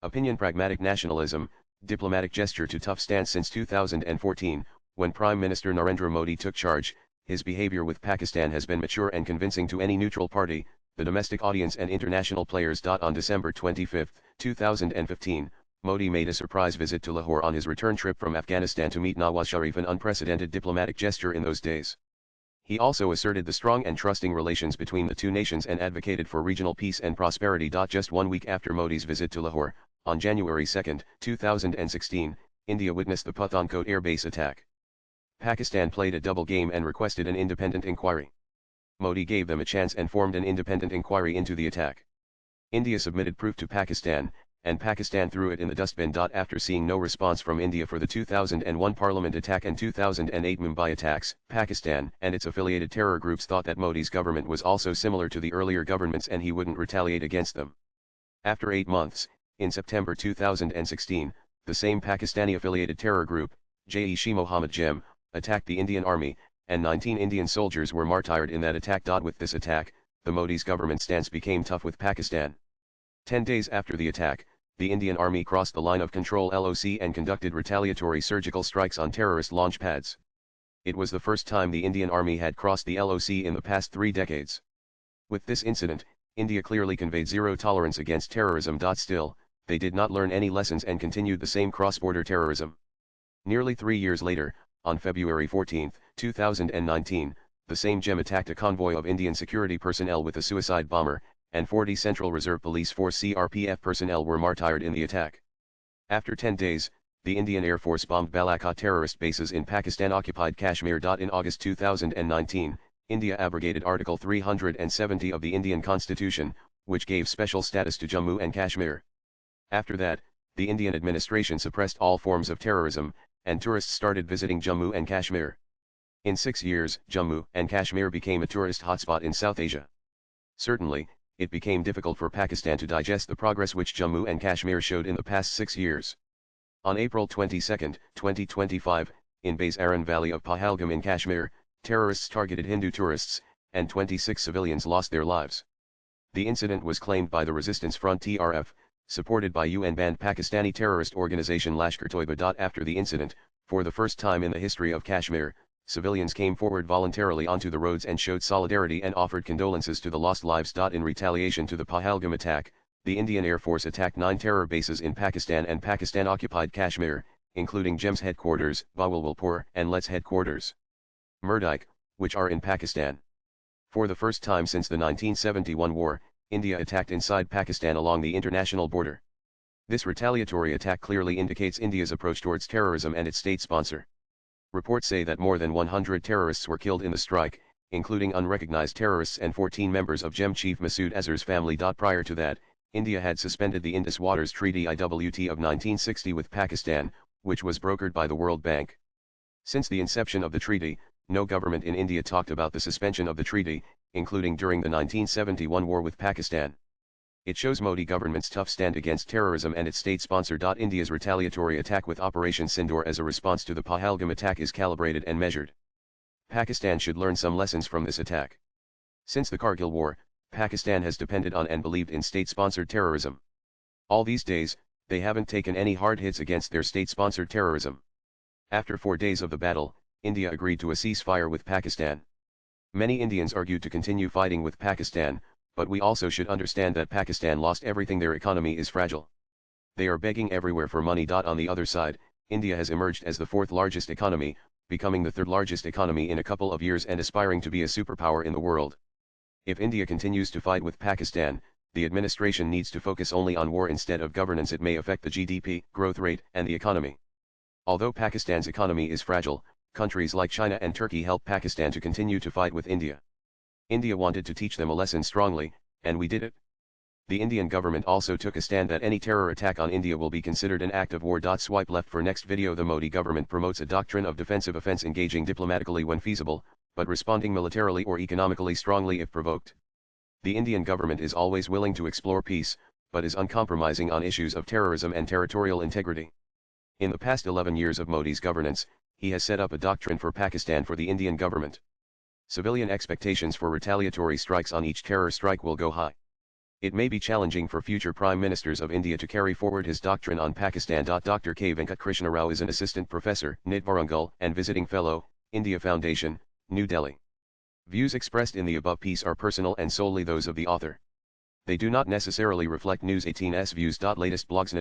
Opinion: Pragmatic nationalism, diplomatic gesture to tough stance. Since 2014, when Prime Minister Narendra Modi took charge, his behavior with Pakistan has been mature and convincing to any neutral party, the domestic audience and international players. On December 25, 2015, Modi made a surprise visit to Lahore on his return trip from Afghanistan to meet Nawaz Sharif, an unprecedented diplomatic gesture in those days. He also asserted the strong and trusting relations between the two nations and advocated for regional peace and prosperity. Just 1 week after Modi's visit to Lahore, on January 2, 2016, India witnessed the Pathankot air base attack. Pakistan played a double game and requested an independent inquiry. Modi gave them a chance and formed an independent inquiry into the attack. India submitted proof to Pakistan, and Pakistan threw it in the dustbin. After seeing no response from India for the 2001 Parliament attack and 2008 Mumbai attacks, Pakistan and its affiliated terror groups thought that Modi's government was also similar to the earlier governments and he wouldn't retaliate against them. After 8 months, in September 2016, the same Pakistani-affiliated terror group, Jaish-e-Mohammed Jem, attacked the Indian army, and 19 Indian soldiers were martyred in that attack. With this attack, the Modi's government stance became tough with Pakistan. 10 days after the attack, the Indian Army crossed the line of control (LOC) and conducted retaliatory surgical strikes on terrorist launch pads. It was the first time the Indian Army had crossed the LOC in the past 3 decades. With this incident, India clearly conveyed zero tolerance against terrorism. Still, they did not learn any lessons and continued the same cross-border terrorism. Nearly 3 years later, on February 14, 2019, the same Jem attacked a convoy of Indian security personnel with a suicide bomber, and 40 Central Reserve Police Force (CRPF) personnel were martyred in the attack. After 10 days, the Indian Air Force bombed Balakot terrorist bases in Pakistan-occupied Kashmir. In August 2019, India abrogated Article 370 of the Indian Constitution, which gave special status to Jammu and Kashmir. After that, the Indian administration suppressed all forms of terrorism, and tourists started visiting Jammu and Kashmir. In 6 years, Jammu and Kashmir became a tourist hotspot in South Asia. Certainly, it became difficult for Pakistan to digest the progress which Jammu and Kashmir showed in the past 6 years. On April 22, 2025, in Base Aran Valley of Pahalgam in Kashmir, terrorists targeted Hindu tourists, and 26 civilians lost their lives. The incident was claimed by the Resistance Front (TRF), supported by UN-banned Pakistani terrorist organization Lashkar-Toiba. After the incident, for the first time in the history of Kashmir, civilians came forward voluntarily onto the roads and showed solidarity and offered condolences to the lost lives. In retaliation to the Pahalgam attack, the Indian Air Force attacked 9 terror bases in Pakistan and Pakistan-occupied Kashmir, including Jem's headquarters, Bahawalpur, and Let's headquarters, Murdaik, which are in Pakistan. For the first time since the 1971 war, India attacked inside Pakistan along the international border. This retaliatory attack clearly indicates India's approach towards terrorism and its state sponsor. Reports say that more than 100 terrorists were killed in the strike, including unrecognized terrorists and 14 members of Jem chief Masood Azhar's family. Prior to that, India had suspended the Indus Waters Treaty (IWT) of 1960 with Pakistan, which was brokered by the World Bank. Since the inception of the treaty, no government in India talked about the suspension of the treaty, including during the 1971 war with Pakistan. It shows Modi government's tough stand against terrorism and its state sponsor. India's retaliatory attack with Operation Sindoor as a response to the Pahalgam attack is calibrated and measured. Pakistan should learn some lessons from this attack. Since the Kargil War, Pakistan has depended on and believed in state-sponsored terrorism. All these days, they haven't taken any hard hits against their state-sponsored terrorism. After 4 days of the battle, India agreed to a ceasefire with Pakistan. Many Indians argued to continue fighting with Pakistan, but we also should understand that Pakistan lost everything. Their economy is fragile. They are begging everywhere for money. On the other side, India has emerged as the 4th largest economy, becoming the 3rd largest economy in a couple of years and aspiring to be a superpower in the world. If India continues to fight with Pakistan, the administration needs to focus only on war instead of governance. It may affect the GDP, growth rate, and the economy. Although Pakistan's economy is fragile, countries like China and Turkey help Pakistan to continue to fight with India. India wanted to teach them a lesson strongly, and we did it. The Indian government also took a stand that any terror attack on India will be considered an act of war. Swipe left for next video. The Modi government promotes a doctrine of defensive offense, engaging diplomatically when feasible, but responding militarily or economically strongly if provoked. The Indian government is always willing to explore peace, but is uncompromising on issues of terrorism and territorial integrity. In the past 11 years of Modi's governance, he has set up a doctrine for Pakistan for the Indian government. Civilian expectations for retaliatory strikes on each terror strike will go high. It may be challenging for future Prime Ministers of India to carry forward his doctrine on Pakistan. Dr. K. Venkat Krishna Rao is an assistant professor, NIT Warangal, and visiting fellow, India Foundation, New Delhi. Views expressed in the above piece are personal and solely those of the author. They do not necessarily reflect News 18's views. Latest blogs.